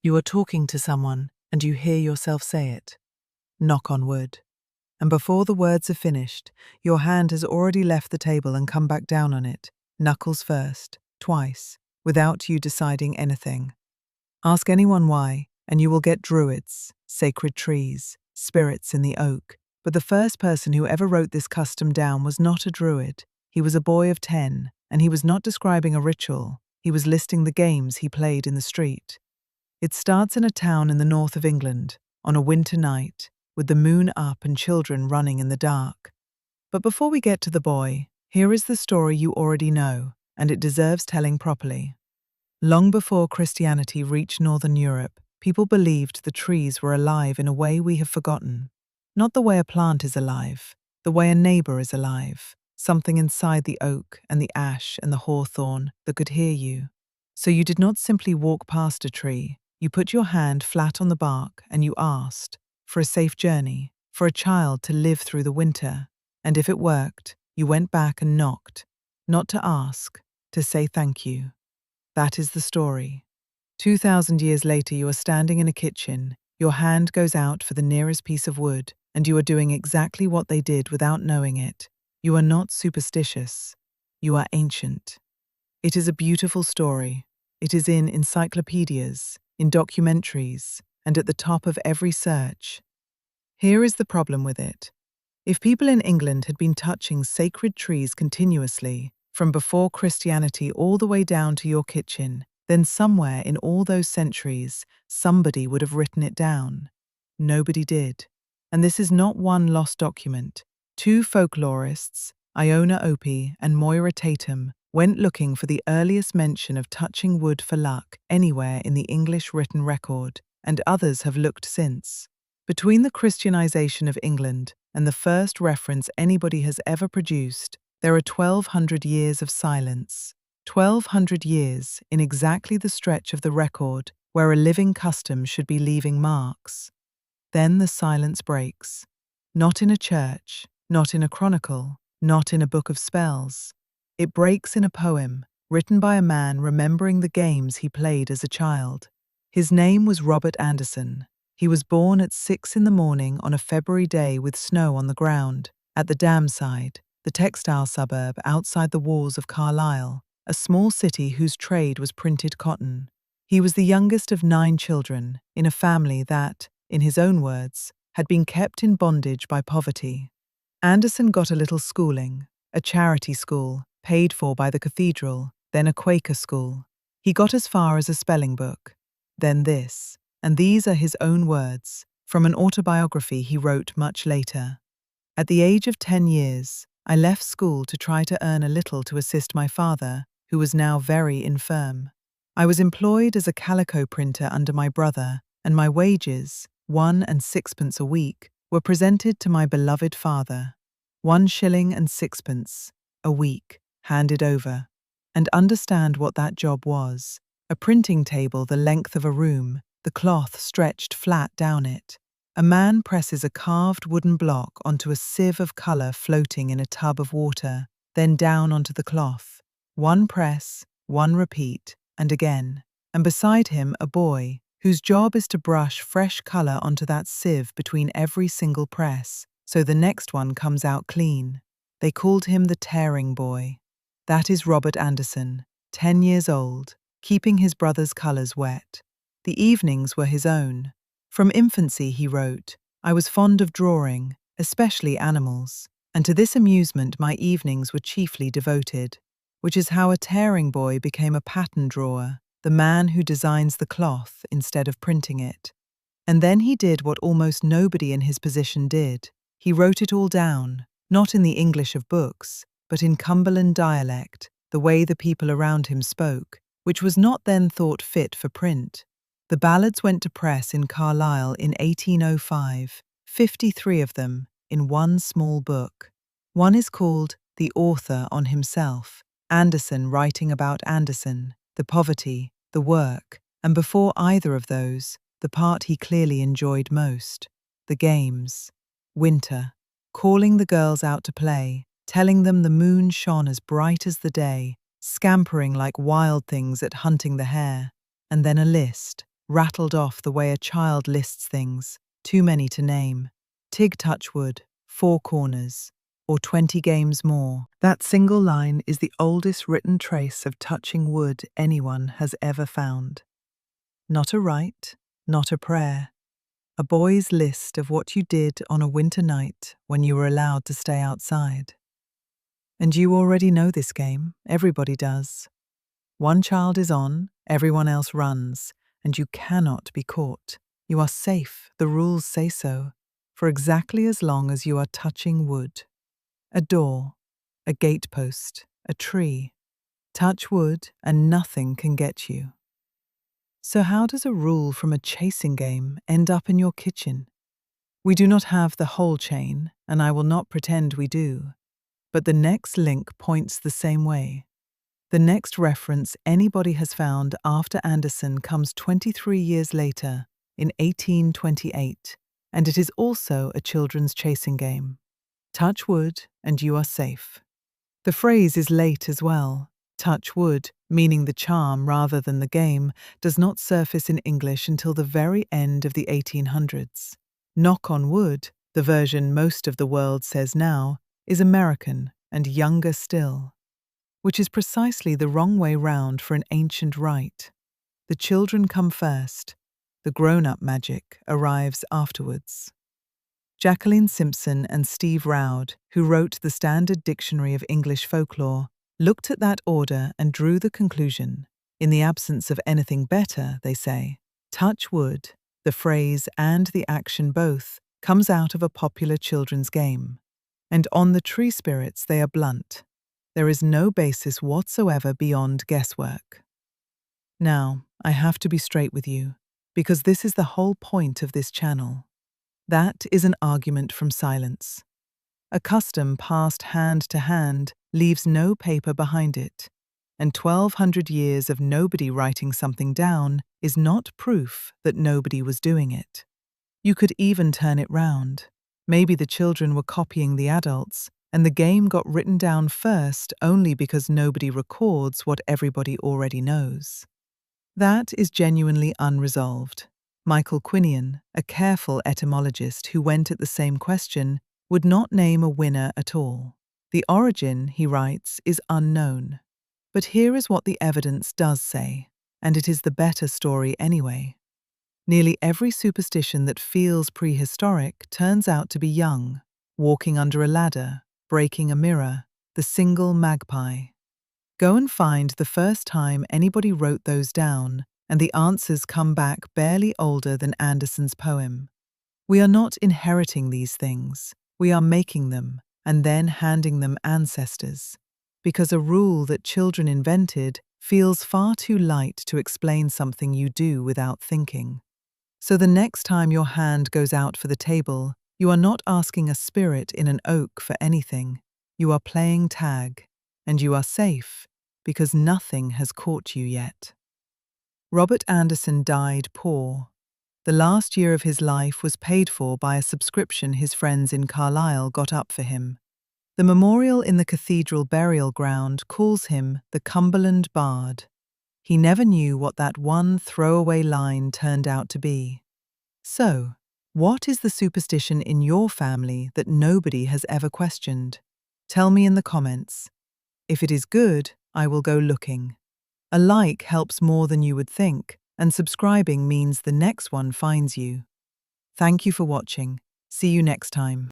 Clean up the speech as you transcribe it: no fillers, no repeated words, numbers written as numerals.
You are talking to someone and you hear yourself say it. Knock on wood. And before the words are finished, your hand has already left the table and come back down on it, knuckles first, twice, without you deciding anything. Ask anyone why, and you will get Druids, sacred trees, spirits in the oak. But the first person who ever wrote this custom down was not a Druid. He was a boy of 10, and he was not describing a ritual. He was listing the games he played in the street. It starts in a town in the north of England, on a winter night, with the moon up and children running in the dark. But before we get to the boy, here is the story you already know, and it deserves telling properly. Long before Christianity reached Northern Europe, people believed the trees were alive in a way we have forgotten. Not the way a plant is alive, the way a neighbor is alive, something inside the oak and the ash and the hawthorn that could hear you. So you did not simply walk past a tree, you put your hand flat on the bark and you asked for a safe journey, for a child to live through the winter. And if it worked, you went back and knocked, not to ask, to say thank you. That is the story. 2,000 years later, you are standing in a kitchen, your hand goes out for the nearest piece of wood, and you are doing exactly what they did without knowing it. You are not superstitious. You are ancient. It is a beautiful story. It is in encyclopedias, in documentaries, and at the top of every search. Here is the problem with it. If people in England had been touching sacred trees continuously, from before Christianity all the way down to your kitchen, then somewhere in all those centuries, somebody would have written it down. Nobody did. And this is not one lost document. Two folklorists, Iona Opie and Moira Tatum, went looking for the earliest mention of touching wood for luck anywhere in the English written record, and others have looked since. Between the Christianization of England and the first reference anybody has ever produced, there are 1,200 years of silence. 1,200 years in exactly the stretch of the record where a living custom should be leaving marks. Then the silence breaks. Not in a church, not in a chronicle, not in a book of spells. It breaks in a poem, written by a man remembering the games he played as a child. His name was Robert Anderson. He was born at 6 in the morning on a February day with snow on the ground, at the dam side, the textile suburb outside the walls of Carlisle, a small city whose trade was printed cotton. He was the youngest of 9 children, in a family that, in his own words, had been kept in bondage by poverty. Anderson got a little schooling, a charity school, paid for by the cathedral, then a Quaker school. He got as far as a spelling book. Then this, and these are his own words, from an autobiography he wrote much later. At the age of 10 years, I left school to try to earn a little to assist my father, who was now very infirm. I was employed as a calico printer under my brother, and my wages, 1 and 6 a week, were presented to my beloved father. 1 shilling and 6 a week, handed over. And understand what that job was. A printing table the length of a room, the cloth stretched flat down it. A man presses a carved wooden block onto a sieve of colour floating in a tub of water, then down onto the cloth. 1 press, 1 repeat, and again. And beside him a boy, whose job is to brush fresh colour onto that sieve between every single press, so the next one comes out clean. They called him the tearing boy. That is Robert Anderson, 10 years old, keeping his brother's colours wet. The evenings were his own. From infancy, he wrote, I was fond of drawing, especially animals, and to this amusement my evenings were chiefly devoted, which is how a tearing boy became a pattern drawer, the man who designs the cloth instead of printing it. And then he did what almost nobody in his position did. He wrote it all down, not in the English of books, but in Cumberland dialect, the way the people around him spoke, which was not then thought fit for print. The ballads went to press in Carlisle in 1805, 53 of them, in one small book. One is called The Author on Himself, Anderson writing about Anderson, the poverty, the work, and before either of those, the part he clearly enjoyed most, the games. Winter, calling the girls out to play, telling them the moon shone as bright as the day, scampering like wild things at hunting the hare, and then a list, rattled off the way a child lists things, too many to name. Tig Touchwood, 4 corners, or 20 games more. That single line is the oldest written trace of touching wood anyone has ever found. Not a rite, not a prayer. A boy's list of what you did on a winter night when you were allowed to stay outside. And you already know this game, everybody does. One child is on, everyone else runs, and you cannot be caught. You are safe, the rules say so, for exactly as long as you are touching wood. A door, a gatepost, a tree. Touch wood and nothing can get you. So how does a rule from a chasing game end up in your kitchen? We do not have the whole chain, and I will not pretend we do. But the next link points the same way. The next reference anybody has found after Anderson comes 23 years later, in 1828, and it is also a children's chasing game. Touch wood and you are safe. The phrase is late as well. Touch wood, meaning the charm rather than the game, does not surface in English until the very end of the 1800s. Knock on wood, the version most of the world says now, is American and younger still, which is precisely the wrong way round for an ancient rite. The children come first, the grown-up magic arrives afterwards. Jacqueline Simpson and Steve Roud, who wrote the Standard Dictionary of English Folklore, looked at that order and drew the conclusion. In the absence of anything better, they say, touch wood, the phrase and the action both, comes out of a popular children's game. And on the tree spirits they are blunt. There is no basis whatsoever beyond guesswork. Now, I have to be straight with you, because this is the whole point of this channel. That is an argument from silence. A custom passed hand to hand leaves no paper behind it, and 1,200 years of nobody writing something down is not proof that nobody was doing it. You could even turn it round. Maybe the children were copying the adults, and the game got written down first only because nobody records what everybody already knows. That is genuinely unresolved. Michael Quinion, a careful etymologist who went at the same question, would not name a winner at all. The origin, he writes, is unknown. But here is what the evidence does say, and it is the better story anyway. Nearly every superstition that feels prehistoric turns out to be young, walking under a ladder, breaking a mirror, the single magpie. Go and find the first time anybody wrote those down, and the answers come back barely older than Anderson's poem. We are not inheriting these things, we are making them and then handing them ancestors, because a rule that children invented feels far too light to explain something you do without thinking. So the next time your hand goes out for the table, you are not asking a spirit in an oak for anything, you are playing tag, and you are safe, because nothing has caught you yet. Robert Anderson died poor. The last year of his life was paid for by a subscription his friends in Carlisle got up for him. The memorial in the cathedral burial ground calls him the Cumberland Bard. He never knew what that one throwaway line turned out to be. So, what is the superstition in your family that nobody has ever questioned? Tell me in the comments. If it is good, I will go looking. A like helps more than you would think, and subscribing means the next one finds you. Thank you for watching. See you next time.